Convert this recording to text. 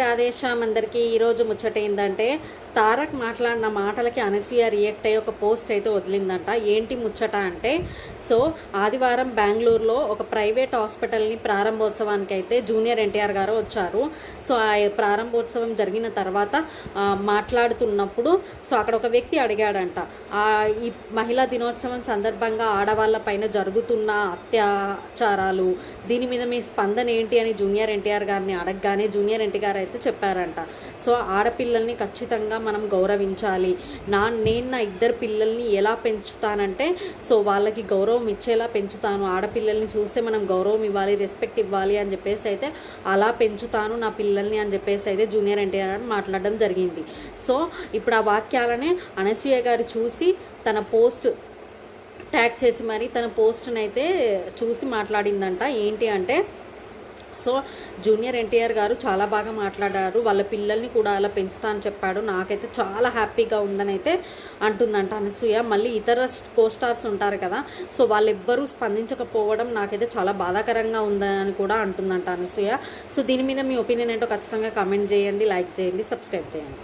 రాధేశ్యామ్ అందరికీ ఈరోజు ముచ్చట ఏంటంటే తారక్ మాట్లాడిన మాటలకి అనసూయ రియాక్ట్ అయ్యి ఒక పోస్ట్ అయితే వదిలిందంట. ఏంటి ముచ్చట అంటే, సో ఆదివారం బెంగళూరులో ఒక ప్రైవేట్ హాస్పిటల్ని ప్రారంభోత్సవానికి అయితే జూనియర్ ఎన్టీఆర్ గారు వచ్చారు. సో ఆ ప్రారంభోత్సవం జరిగిన తర్వాత మాట్లాడుతున్నప్పుడు సో అక్కడ ఒక వ్యక్తి అడిగాడంట, ఈ మహిళా దినోత్సవం సందర్భంగా ఆడవాళ్ళ పైన జరుగుతున్న అత్యాచారాలు దీని మీద మీ స్పందన ఏంటి అని జూనియర్ ఎన్టీఆర్ గారిని అడగగానే జూనియర్ ఎన్టీఆర్ అయితే చెప్పారంట, సో ఆడపిల్లల్ని ఖచ్చితంగా మనం గౌరవించాలి. నేను నా ఇద్దరు పిల్లల్ని ఎలా పెంచుతానంటే సో వాళ్ళకి గౌరవం ఇచ్చేలా పెంచుతాను. ఆడపిల్లల్ని చూస్తే మనం గౌరవం ఇవ్వాలి, రెస్పెక్ట్ ఇవ్వాలి అని చెప్పేసి అయితే అలా పెంచుతాను నా పిల్లల్ని అని చెప్పేసి అయితే జూనియర్ ఎన్టీఆర్ మాట్లాడడం జరిగింది. సో ఇప్పుడు ఆ వాక్యాలనే అనసూయ గారు చూసి తన పోస్ట్ ట్యాగ్ చేసి మరి తన పోస్ట్ని అయితే చూసి మాట్లాడిందంట. ఏంటి అంటే, సో జూనియర్ ఎన్టీఆర్ గారు చాలా బాగా మాట్లాడారు, వాళ్ళ పిల్లల్ని కూడా అలా పెంచుతా అని చెప్పాడు, నాకైతే చాలా హ్యాపీగా ఉందని అయితే అంటుందంట అనసూయ. మళ్ళీ ఇతర కోస్టార్స్ ఉంటారు కదా, సో వాళ్ళెవ్వరూ స్పందించకపోవడం నాకైతే చాలా బాధాకరంగా ఉందని కూడా అంటుందంట అనసూయ. సో దీని మీద మీ ఒపీనియన్ ఏంటో ఖచ్చితంగా కామెంట్ చేయండి, లైక్ చేయండి, సబ్స్క్రైబ్ చేయండి.